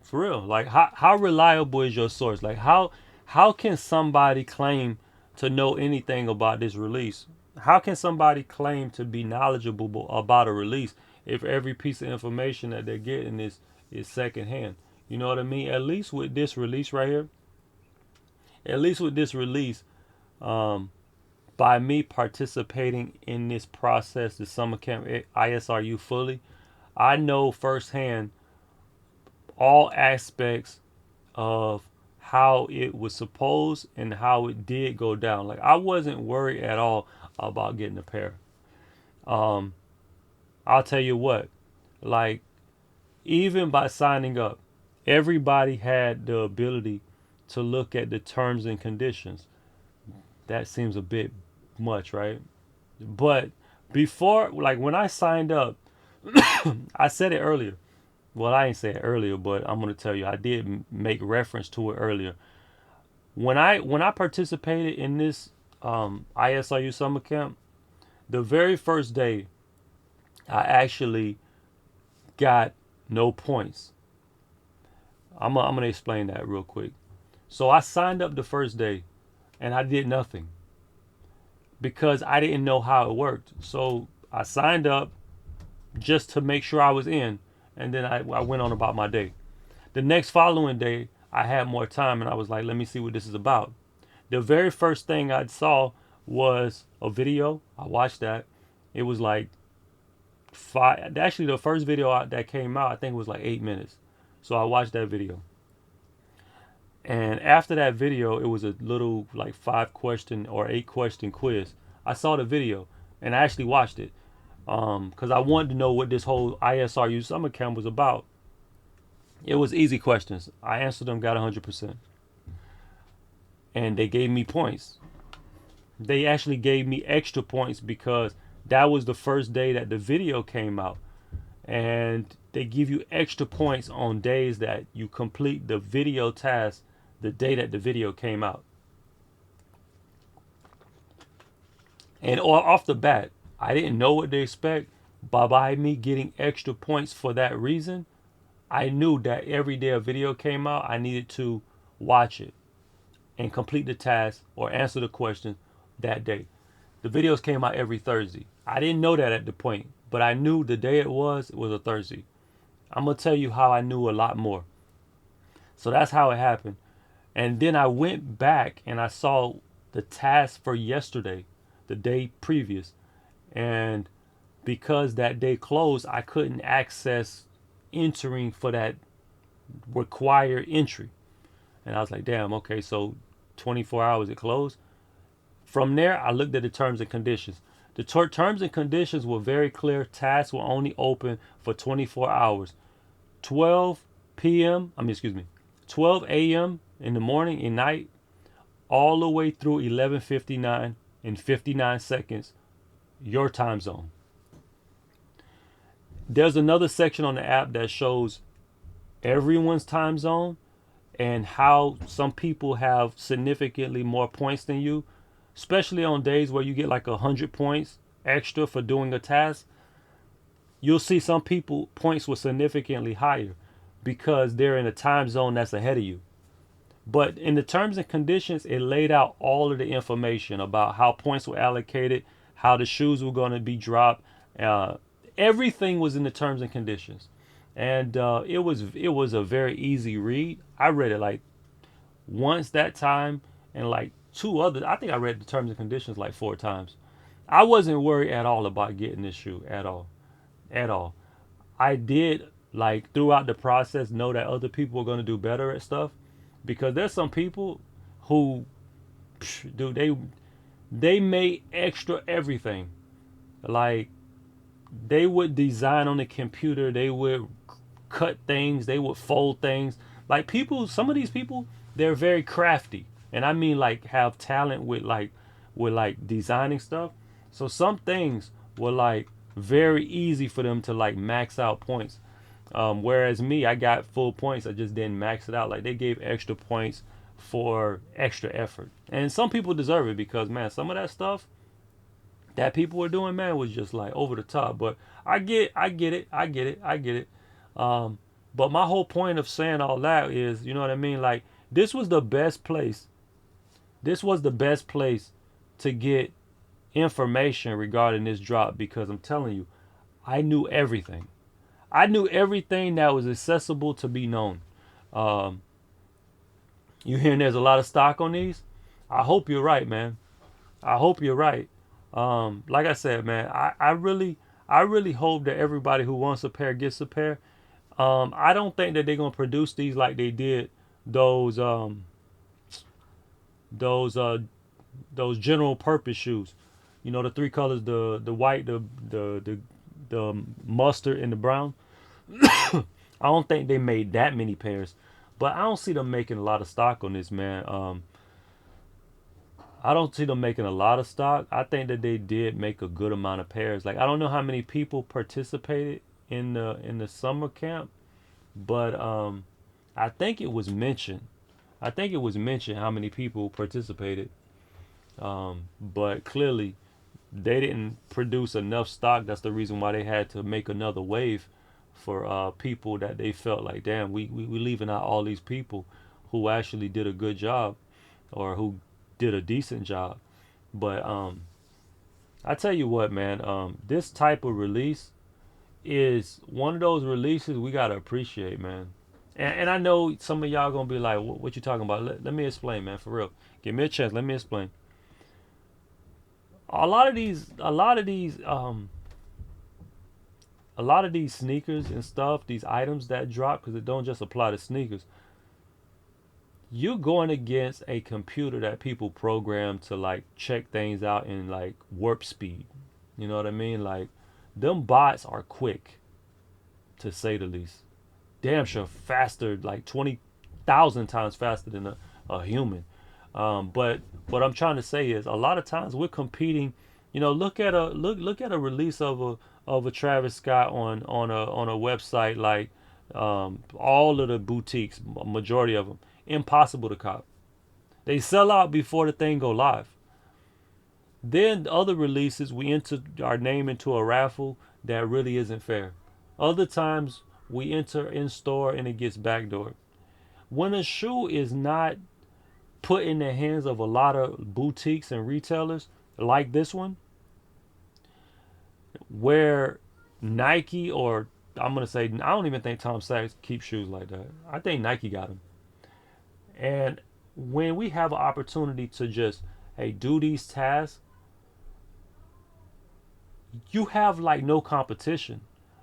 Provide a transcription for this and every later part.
For real. Like how reliable is your source? Like how can somebody claim to know anything about this release? How can somebody claim to be knowledgeable about a release if every piece of information that they're getting is secondhand? You know what I mean? At least with this release right here, at least with this release, um, by me participating in this process, the summer camp ISRU fully, I know firsthand all aspects of how it was supposed and how it did go down. Like I wasn't worried at all about getting a pair. Um, I'll tell you what, like even by signing up, everybody had the ability to look at the terms and conditions. That seems a bit much, right? But before, like when I signed up, I said it earlier. Well, I didn't say it earlier, but I'm gonna tell you, I did make reference to it earlier. When I participated in this ISRU summer camp, the very first day I actually got no points. I'm gonna explain that real quick. So I signed up the first day and I did nothing because I didn't know how it worked. So I signed up just to make sure I was in, and then I went on about my day. The next following day, I had more time and I was like, let me see what this is about. The very first thing I saw was a video. I watched that. It was like five. Actually, the first video that came out, I think it was like 8 minutes. So I watched that video. And after that video, it was a little like 5 question or 8 question quiz. I saw the video and I actually watched it because I wanted to know what this whole ISRU summer camp was about. It was easy questions. I answered them, got 100%. And they gave me points. They actually gave me extra points because that was the first day that the video came out. And they give you extra points on days that you complete the video task the day that the video came out. And off the bat, I didn't know what to expect, but by me getting extra points for that reason, I knew that every day a video came out, I needed to watch it and complete the task or answer the question that day. The videos came out every Thursday. I didn't know that at the point, but I knew the day it was a Thursday. I'm going to tell you how I knew a lot more. So that's how it happened. And then I went back and I saw the task for yesterday, the day previous. And because that day closed, I couldn't access entering for that required entry. And I was like, damn, okay, so 24 hours it closed. From there, I looked at the terms and conditions. The terms and conditions were very clear. Tasks were only open for 24 hours. 12 p.m., 12 a.m. in the morning and night, all the way through 11:59 and 59 seconds, your time zone. There's another section on the app that shows everyone's time zone and how some people have significantly more points than you, especially on days where you get like 100 points extra for doing a task. You'll see some people points were significantly higher because they're in a time zone that's ahead of you. But in the terms and conditions, it laid out all of the information about how points were allocated, how the shoes were going to be dropped. Uh, Everything was in the terms and conditions, and it was a very easy read. I read it like once that time, and like two others. I think I read the terms and conditions like 4 times. I wasn't worried at all about getting this shoe at all. I did like throughout the process know that other people were going to do better at stuff because there's some people who, dude, they made extra everything. Like they would design on the computer, they would cut things, they would fold things. Like people, some of these people, they're very crafty, and I mean like have talent with like designing stuff. So some things were like very easy for them to like max out points. Whereas me, I got full points. I just didn't max it out. Like they gave extra points for extra effort, and some people deserve it because man, some of that stuff that people were doing, man, was just like over the top. But I get it. Um, But my whole point of saying all that is, you know what I mean? Like, this was the best place. This was the best place to get information regarding this drop, because I'm telling you, I knew everything. I knew everything that was accessible to be known. Um, you hearing there's a lot of stock on these? I hope you're right, man. I hope you're right. Like I said, man, I really hope that everybody who wants a pair gets a pair. I don't think that they're gonna produce these like they did those those uh those general purpose shoes. You know, the three colors, the white, the mustard, and the brown. I don't think they made that many pairs, but I don't see them making a lot of stock on this, man. I don't see them making a lot of stock. I think that they did make a good amount of pairs. Like, I don't know how many people participated in the summer camp, but I think it was mentioned. I think it was mentioned how many people participated. But clearly they didn't produce enough stock. That's the reason why they had to make another wave for people that they felt like, damn, we leaving out all these people who actually did a good job, or who did a decent job. But I tell you what, man, this type of release is one of those releases we gotta appreciate, man. And I know some of y'all gonna be like, what you talking about? Let me explain, man, for real. Give me a chance. Let me explain. A lot of these sneakers and stuff, these items that drop, because it don't just apply to sneakers. You're going against a computer that people program to like check things out in like warp speed. You know what I mean? Like, them bots are quick, to say the least. Damn sure faster, like 20,000 times faster than a human. But what I'm trying to say is, a lot of times we're competing. You know, look at a release of a Travis Scott on a website like all of the boutiques, majority of them, impossible to cop. They sell out before the thing go live. Then other releases, we enter our name into a raffle that really isn't fair. Other times we enter in store and it gets backdoored. When a shoe is not put in the hands of a lot of boutiques and retailers like this one, where Nike, or I'm gonna say, I don't even think Tom Sachs keeps shoes like that. I think Nike got them. And when we have an opportunity to just, hey, do these tasks, you have like no competition.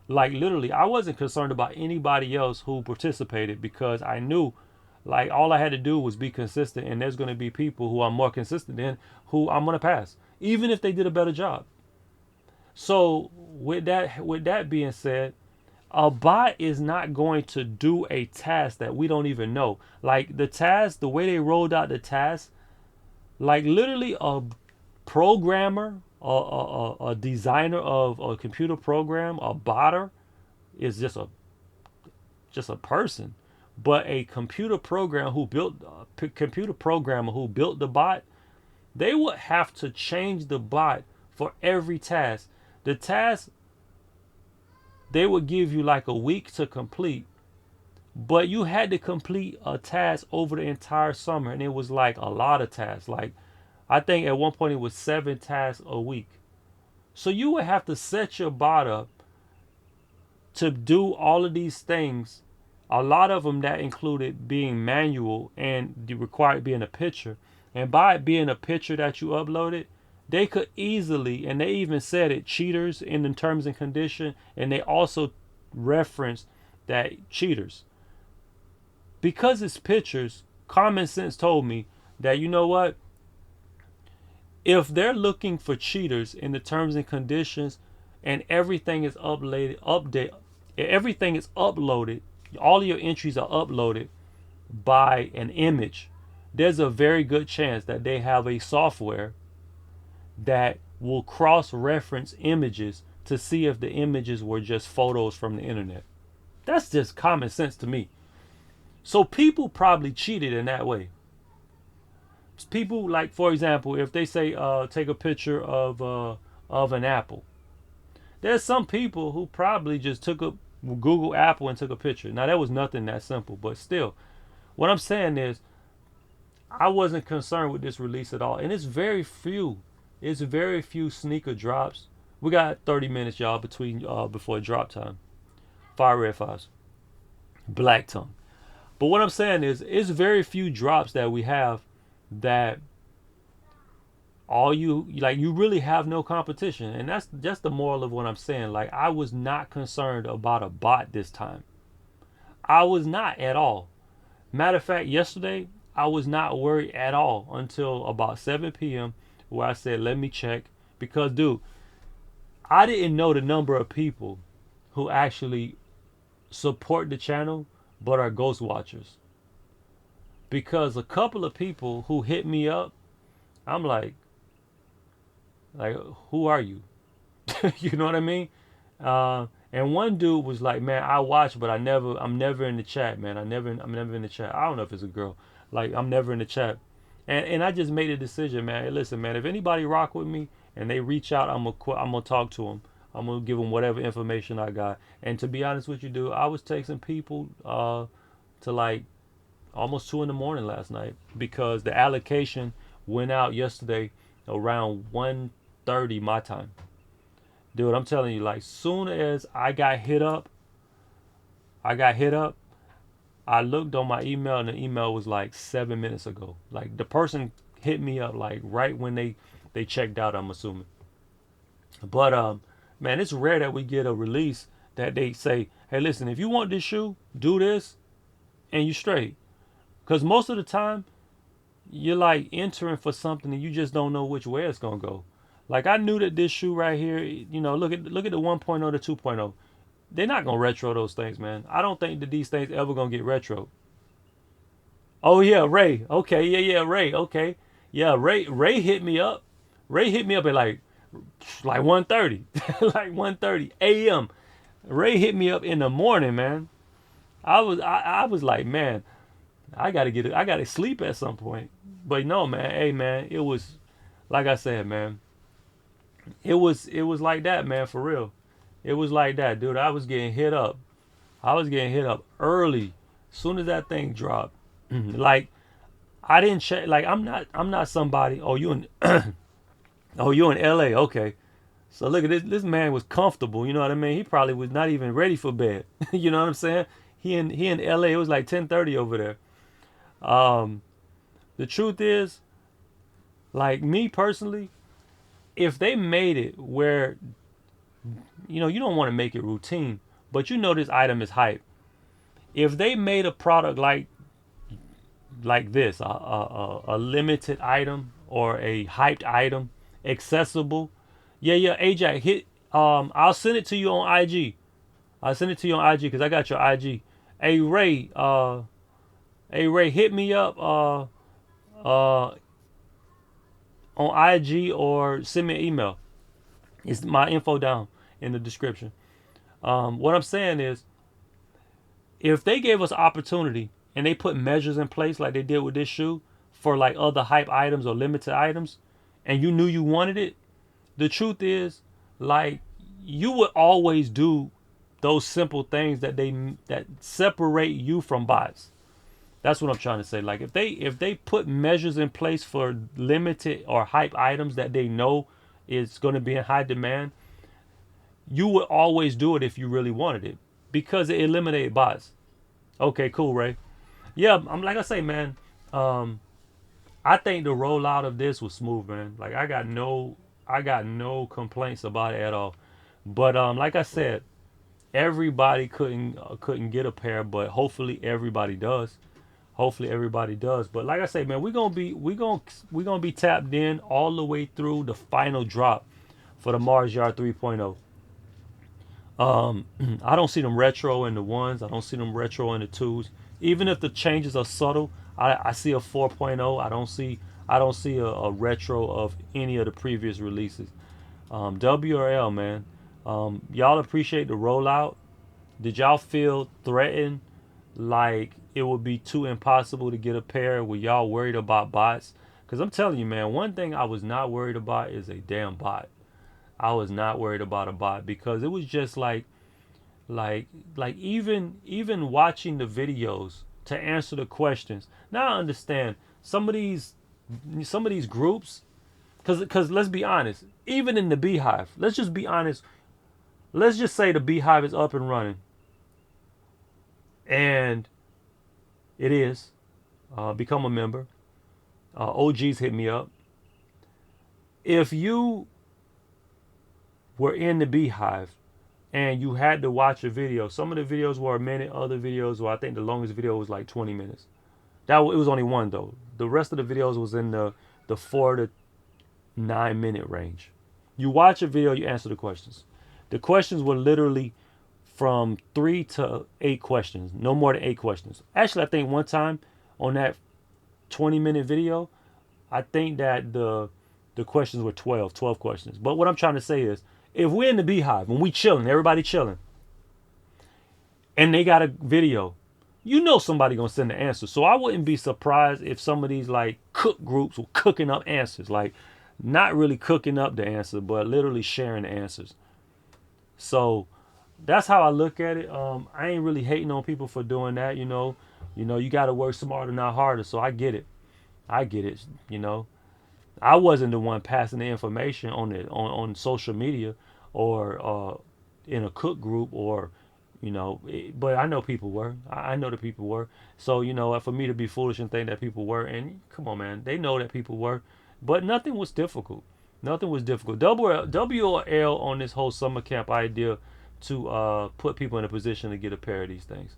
Like, literally, I wasn't concerned about anybody else who participated, because I knew like all I had to do was be consistent, and there's going to be people who I'm more consistent than, who I'm going to pass, even if they did a better job. So with that being said, a bot is not going to do a task that we don't even know. Like, the task, the way they rolled out the task, like literally a programmer, a designer of a computer program, a botter, is just a person. But a computer programmer who built the bot, they would have to change the bot for every task. The task, they would give you like a week to complete, but you had to complete a task over the entire summer, and it was like a lot of tasks. Like, I think at one point it was 7 tasks a week. So you would have to set your bot up to do all of these things. A lot of them that included being manual, and the required being a picture. And by it being a picture that you uploaded, they could easily, and they even said it, cheaters in the terms and condition, and they also referenced that cheaters. Because it's pictures, common sense told me that, you know what? If they're looking for cheaters in the terms and conditions, and everything is everything is uploaded, all of your entries are uploaded by an image, there's a very good chance that they have a software that will cross-reference images to see if the images were just photos from the internet. That's just common sense to me. So people probably cheated in that way. People, like, for example, if they say take a picture of an apple, there's some people who probably just took Google Apple and took a picture. Now that was nothing that simple, but still, what I'm saying is I wasn't concerned with this release at all. And it's very few. It's very few sneaker drops. We got 30 minutes, y'all, between before drop time. Fire Red Fives, Black Tongue. But what I'm saying is, it's very few drops that we have that all you like. You really have no competition, and that's just the moral of what I'm saying. Like I was not concerned about a bot this time. I was not at all. Matter of fact, yesterday I was not worried at all until about 7 p.m. where I said, "Let me check," because dude, I didn't know the number of people who actually support the channel but are ghost watchers. Because a couple of people who hit me up, I'm like, who are you? You know what I mean? And one dude was like, "Man, I watch, but I'm never in the chat, man. I'm never in the chat. I don't know if it's a girl. Like, I'm never in the chat." And I just made a decision, man. Hey, listen, man. If anybody rock with me and they reach out, I'm gonna talk to them. I'm gonna give them whatever information I got. And to be honest with you, dude, I was texting people to like almost 2 in the morning last night because the allocation went out yesterday around 1:30 my time. Dude, I'm telling you, like soon as I got hit up. I looked on my email and the email was like 7 minutes ago. Like the person hit me up like right when they checked out. I'm assuming, but man, it's rare that we get a release that they say, "Hey, listen, if you want this shoe, do this, and you straight." Because most of the time, you're like entering for something and you just don't know which way it's gonna go. Like I knew that this shoe right here, look at the 1.0 to 2.0. They're not gonna retro those things, man. I don't think that these things ever gonna get retro. Oh yeah, Ray. Okay, yeah, Ray. Okay, yeah, Ray hit me up. Ray hit me up at like 1:30, like 1:30 a.m. Ray hit me up in the morning, man. I was like, man, I gotta sleep at some point. But no, man. Hey, man, it was like I said, man. It was like that, man, for real. It was like that, dude. I was getting hit up. I was getting hit up early, soon as that thing dropped. Like I didn't check. Like I'm not somebody. Oh, you in oh you in L.A. Okay. So look at this. This man was comfortable. You know what I mean? He probably was not even ready for bed. You know what I'm saying? He in L.A. It was like 10:30 over there. Um, the truth is, like me personally, if they made it where you don't want to make it routine, but you know this item is hype. If they made a product like this, a limited item or a hyped item, accessible. Yeah, Ajax hit. I'll send it to you on IG. I'll send it to you on IG because I got your IG. Hey Ray, hit me up uh, on IG or send me an email. It's my info down in the description. What I'm saying is, if they gave us opportunity and they put measures in place like they did with this shoe for like other hype items or limited items, and you knew you wanted it, the truth is, like you would always do those simple things that separate you from bots. That's what I'm trying to say. Like if they put measures in place for limited or hype items that they know is going to be in high demand, you would always do it if you really wanted it because it eliminated bots. Okay, cool, Ray. Yeah, I'm like I say, man. Um, I think the rollout of this was smooth, man. Like I got no complaints about it at all. But like I said, everybody couldn't get a pair, but hopefully everybody does. Hopefully everybody does. But like I say, man, we're gonna be tapped in all the way through the final drop for the Mars Yard 3.0. I don't see them retro in the ones. I don't see them retro in the twos. Even if the changes are subtle, I see a 4.0. I don't see a retro of any of the previous releases. WRL, man. Y'all appreciate the rollout. Did y'all feel threatened, like it would be too impossible to get a pair? Were y'all worried about bots? Because I'm telling you, man, one thing I was not worried about is a damn bot. I was not worried about a bot because it was just like Like even watching the videos to answer the questions. Now I understand some of these groups, because let's be honest, even in the beehive, let's just be honest. Let's just say the beehive is up and running, and it is. Become a member. OGs hit me up. If you were in the beehive and you had to watch a video, some of the videos were a minute, other videos were, I think the longest video was like 20 minutes. It was only one though. The rest of the videos was in the 4 to 9 minute range. You watch a video, you answer the questions. The questions were literally from 3 to 8 questions, no more than 8 questions. Actually, I think one time on that 20-minute video, I think that the questions were 12 questions. But what I'm trying to say is, if we're in the beehive and we chilling, everybody chilling, and they got a video, you know somebody gonna send the answer. So I wouldn't be surprised if some of these like cook groups were cooking up answers, like not really cooking up the answer, but literally sharing the answers. So that's how I look at it. I ain't really hating on people for doing that. You got to work smarter, not harder. So I get it. I get it. I wasn't the one passing the information on social media or in a cook group or but I know people were. I know that people were. So for me to be foolish and think that people were, and come on, man, they know that people were, but nothing was difficult. Nothing was difficult. WL on this whole summer camp idea to put people in a position to get a pair of these things.